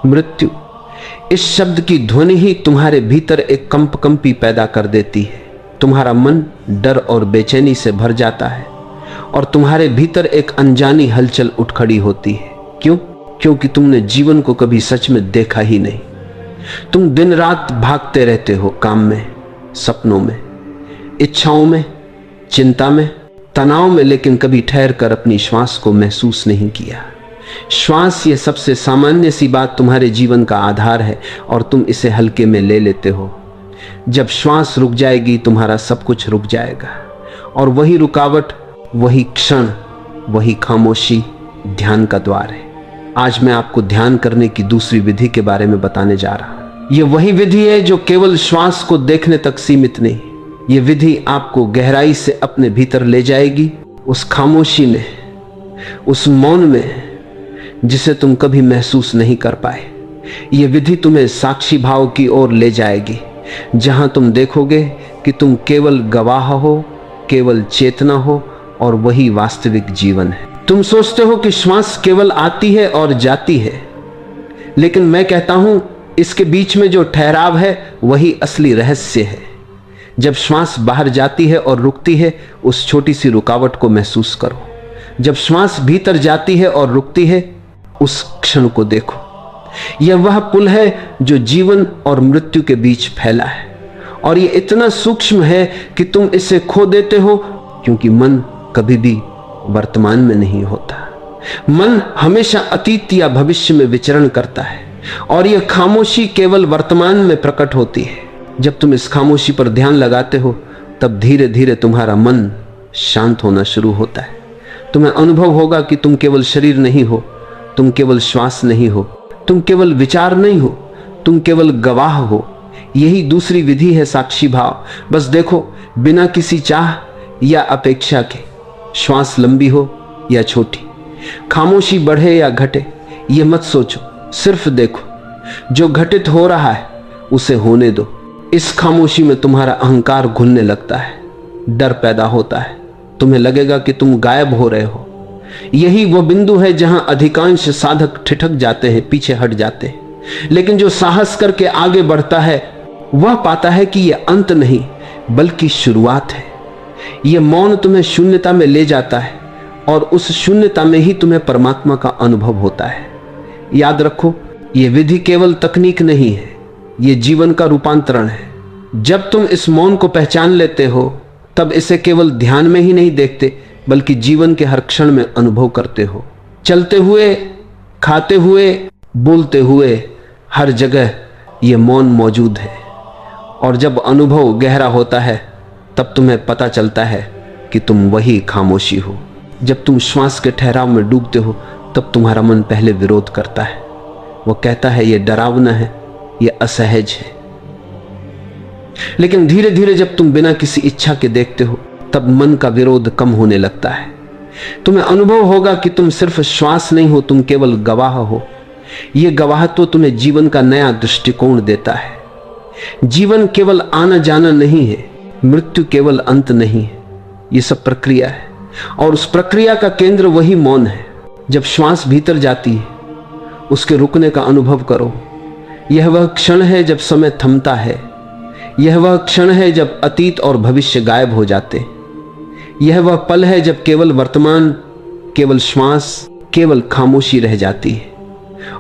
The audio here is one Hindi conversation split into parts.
मृत्यु, इस शब्द की ध्वनि ही तुम्हारे भीतर एक कंपी पैदा कर देती है। तुम्हारा मन डर और बेचैनी से भर जाता है और तुम्हारे भीतर एक अनजानी हलचल उठ खड़ी होती है। क्यों? क्योंकि तुमने जीवन को कभी सच में देखा ही नहीं। तुम दिन रात भागते रहते हो, काम में, सपनों में, इच्छाओं में, चिंता में, तनाव में, लेकिन कभी ठहर कर अपनी श्वास को महसूस नहीं किया। श्वास, ये सबसे सामान्य सी बात तुम्हारे जीवन का आधार है और तुम इसे हल्के में ले लेते हो। जब श्वास रुक जाएगी तुम्हारा सब कुछ रुक जाएगा, और वही रुकावट, वही क्षण, वही खामोशी ध्यान का द्वार है। आज मैं आपको ध्यान करने की दूसरी विधि के बारे में बताने जा रहा हूं। यह वही विधि है जो केवल श्वास को देखने तक सीमित नहीं। यह विधि आपको गहराई से अपने भीतर ले जाएगी, उस खामोशी में, उस मौन में जिसे तुम कभी महसूस नहीं कर पाए। यह विधि तुम्हें साक्षी भाव की ओर ले जाएगी, जहां तुम देखोगे कि तुम केवल गवाह हो, केवल चेतना हो, और वही वास्तविक जीवन है। तुम सोचते हो कि श्वास केवल आती है और जाती है, लेकिन मैं कहता हूं इसके बीच में जो ठहराव है वही असली रहस्य है। जब श्वास बाहर जाती है और रुकती है, उस छोटी सी रुकावट को महसूस करो। जब श्वास भीतर जाती है और रुकती है, उस क्षण को देखो। यह वह पुल है जो जीवन और मृत्यु के बीच फैला है, और यह इतना सूक्ष्म है कि तुम इसे खो देते हो, क्योंकि मन कभी भी वर्तमान में नहीं होता। मन हमेशा अतीत या भविष्य में विचरण करता है, और यह खामोशी केवल वर्तमान में प्रकट होती है। जब तुम इस खामोशी पर ध्यान लगाते हो, तब धीरे धीरे तुम्हारा मन शांत होना शुरू होता है। तुम्हें अनुभव होगा कि तुम केवल शरीर नहीं हो, तुम केवल श्वास नहीं हो, तुम केवल विचार नहीं हो, तुम केवल गवाह हो। यही दूसरी विधि है साक्षी भाव। बस देखो, बिना किसी चाह या अपेक्षा के, श्वास लंबी हो या छोटी, खामोशी बढ़े या घटे, ये मत सोचो, सिर्फ देखो। जो घटित हो रहा है उसे होने दो। इस खामोशी में तुम्हारा अहंकार घुलने लगता है, डर पैदा होता है, तुम्हें लगेगा कि तुम गायब हो रहे हो। यही वो बिंदु है जहां अधिकांश साधक ठिठक जाते हैं, पीछे हट जाते हैं। लेकिन जो साहस करके आगे बढ़ता है वह पाता है कि यह अंत नहीं बल्कि शुरुआत है। यह मौन तुम्हें शून्यता में ले जाता है, और उस शून्यता में ही तुम्हें परमात्मा का अनुभव होता है। याद रखो, यह विधि केवल तकनीक नहीं है, यह जीवन का रूपांतरण है। जब तुम इस मौन को पहचान लेते हो, तब इसे केवल ध्यान में ही नहीं देखते, बल्कि जीवन के हर क्षण में अनुभव करते हो। चलते हुए, खाते हुए, बोलते हुए, हर जगह यह मौन मौजूद है। और जब अनुभव गहरा होता है, तब तुम्हें पता चलता है कि तुम वही खामोशी हो। जब तुम श्वास के ठहराव में डूबते हो, तब तुम्हारा मन पहले विरोध करता है। वो कहता है यह डरावना है, यह असहज है। लेकिन धीरे धीरे जब तुम बिना किसी इच्छा के देखते हो, तब मन का विरोध कम होने लगता है। तुम्हें अनुभव होगा कि तुम सिर्फ श्वास नहीं हो, तुम केवल गवाह हो। यह गवाहत्व तुम्हें जीवन का नया दृष्टिकोण देता है। जीवन केवल आना जाना नहीं है, मृत्यु केवल अंत नहीं है, यह सब प्रक्रिया है, और उस प्रक्रिया का केंद्र वही मौन है। जब श्वास भीतर जाती है, उसके रुकने का अनुभव करो। यह वह क्षण है जब समय थमता है। यह वह क्षण है जब अतीत और भविष्य गायब हो जाते। यह वह पल है जब केवल वर्तमान, केवल श्वास, केवल खामोशी रह जाती है।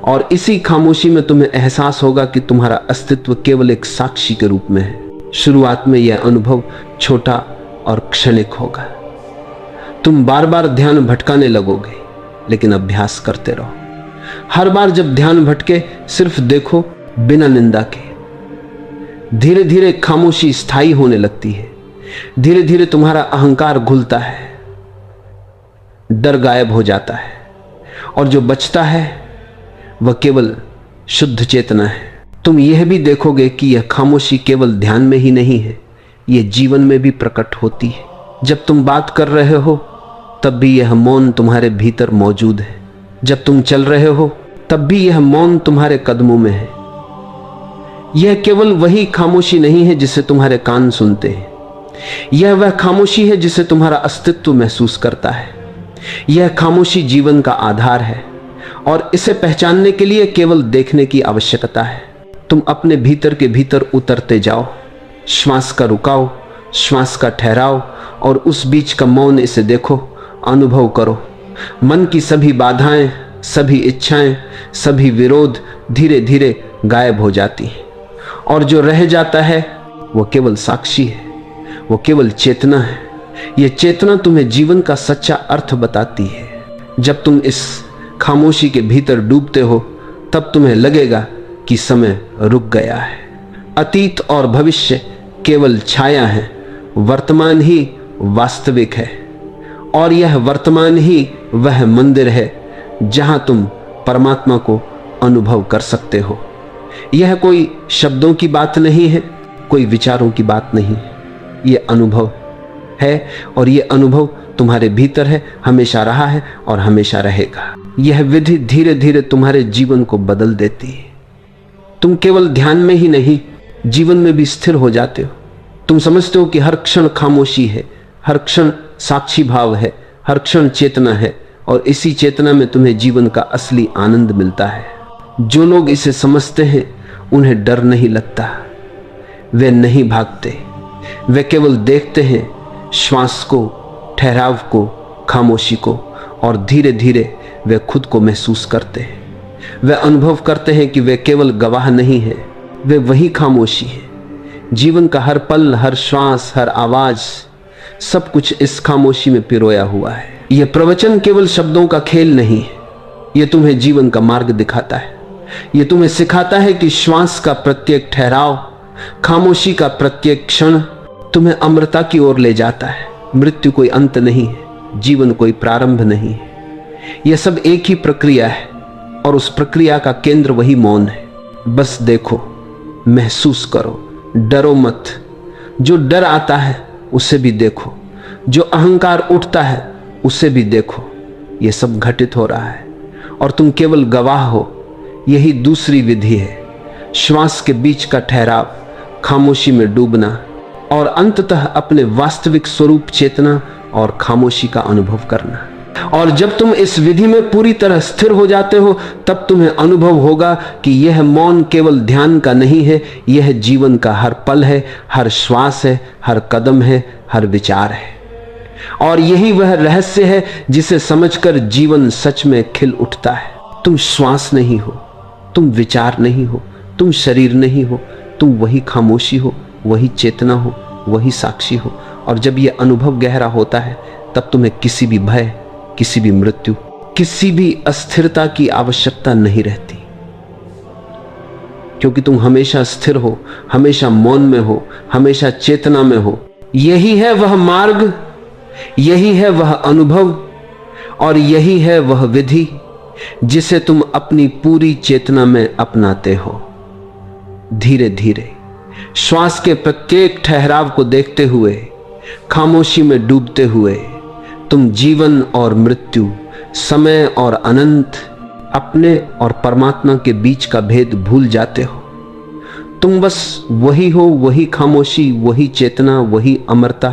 और इसी खामोशी में तुम्हें एहसास होगा कि तुम्हारा अस्तित्व केवल एक साक्षी के रूप में है। शुरुआत में यह अनुभव छोटा और क्षणिक होगा। तुम बार बार ध्यान भटकाने लगोगे, लेकिन अभ्यास करते रहो। हर बार जब ध्यान भटके, सिर्फ देखो, बिना निंदा के। धीरे धीरे खामोशी स्थायी होने लगती है। धीरे धीरे तुम्हारा अहंकार घुलता है, डर गायब हो जाता है, और जो बचता है वह केवल शुद्ध चेतना है। तुम यह भी देखोगे कि यह खामोशी केवल ध्यान में ही नहीं है, यह जीवन में भी प्रकट होती है। जब तुम बात कर रहे हो, तब भी यह मौन तुम्हारे भीतर मौजूद है। जब तुम चल रहे हो, तब भी यह मौन तुम्हारे कदमों में है। यह केवल वही खामोशी नहीं है जिसे तुम्हारे कान सुनते हैं, यह वह खामोशी है जिसे तुम्हारा अस्तित्व महसूस करता है। यह खामोशी जीवन का आधार है, और इसे पहचानने के लिए केवल देखने की आवश्यकता है। तुम अपने भीतर के भीतर उतरते जाओ, श्वास का रुकाओ, श्वास का ठहराव और उस बीच का मौन, इसे देखो, अनुभव करो। मन की सभी बाधाएं, सभी इच्छाएं, सभी विरोध धीरे धीरे गायब हो जाती हैं और जो रह जाता है वो केवल साक्षी है, वो केवल चेतना है। ये चेतना तुम्हें जीवन का सच्चा अर्थ बताती है। जब तुम इस खामोशी के भीतर डूबते हो तब तुम्हें लगेगा कि समय रुक गया है। अतीत और भविष्य केवल छाया है, वर्तमान ही वास्तविक है और यह वर्तमान ही वह मंदिर है जहां तुम परमात्मा को अनुभव कर सकते हो। यह कोई शब्दों की बात नहीं है, कोई विचारों की बात नहीं है, यह अनुभव है और यह अनुभव तुम्हारे भीतर है, हमेशा रहा है और हमेशा रहेगा। यह विधि धीरे धीरे तुम्हारे जीवन को बदल देती है। तुम केवल ध्यान में ही नहीं, जीवन में भी स्थिर हो जाते हो। तुम समझते हो कि हर क्षण खामोशी है, हर क्षण साक्षी भाव है, हर क्षण चेतना है और इसी चेतना में तुम्हें जीवन का असली आनंद मिलता है। जो लोग इसे समझते हैं उन्हें डर नहीं लगता, वे नहीं भागते, वे केवल देखते हैं श्वास को, ठहराव को, खामोशी को और धीरे धीरे वे खुद को महसूस करते हैं। वे अनुभव करते हैं कि वे केवल गवाह नहीं हैं, वे वही खामोशी हैं। जीवन का हर पल, हर श्वास, हर आवाज, सब कुछ इस खामोशी में पिरोया हुआ है। यह प्रवचन केवल शब्दों का खेल नहीं है, यह तुम्हें जीवन का मार्ग दिखाता है। यह तुम्हें सिखाता है कि श्वास का प्रत्येक ठहराव, खामोशी का प्रत्येक क्षण तुम्हें अमरता की ओर ले जाता है। मृत्यु कोई अंत नहीं है, जीवन कोई प्रारंभ नहीं है, यह सब एक ही प्रक्रिया है और उस प्रक्रिया का केंद्र वही मौन है। बस देखो, महसूस करो, डरो मत। जो डर आता है उसे भी देखो, जो अहंकार उठता है उसे भी देखो। यह सब घटित हो रहा है और तुम केवल गवाह हो। यही दूसरी विधि है, श्वास के बीच का ठहराव, खामोशी में डूबना और अंततः अपने वास्तविक स्वरूप, चेतना और खामोशी का अनुभव करना। और जब तुम इस विधि में पूरी तरह स्थिर हो जाते हो तब तुम्हें अनुभव होगा कि यह मौन केवल ध्यान का नहीं है, यह जीवन का हर पल है, हर श्वास है, हर कदम है, हर विचार है। और यही वह रहस्य है जिसे समझकर जीवन सच में खिल उठता है। तुम श्वास नहीं हो, तुम विचार नहीं हो, तुम शरीर नहीं हो, तुम वही खामोशी हो, वही चेतना हो, वही साक्षी हो। और जब यह अनुभव गहरा होता है तब तुम्हें किसी भी भय, किसी भी मृत्यु, किसी भी अस्थिरता की आवश्यकता नहीं रहती, क्योंकि तुम हमेशा स्थिर हो, हमेशा मौन में हो, हमेशा चेतना में हो। यही है वह मार्ग, यही है वह अनुभव और यही है वह विधि जिसे तुम अपनी पूरी चेतना में अपनाते हो। धीरे धीरे श्वास के प्रत्येक ठहराव को देखते हुए, खामोशी में डूबते हुए तुम जीवन और मृत्यु, समय और अनंत, अपने और परमात्मा के बीच का भेद भूल जाते हो। तुम बस वही हो, वही खामोशी, वही चेतना, वही अमरता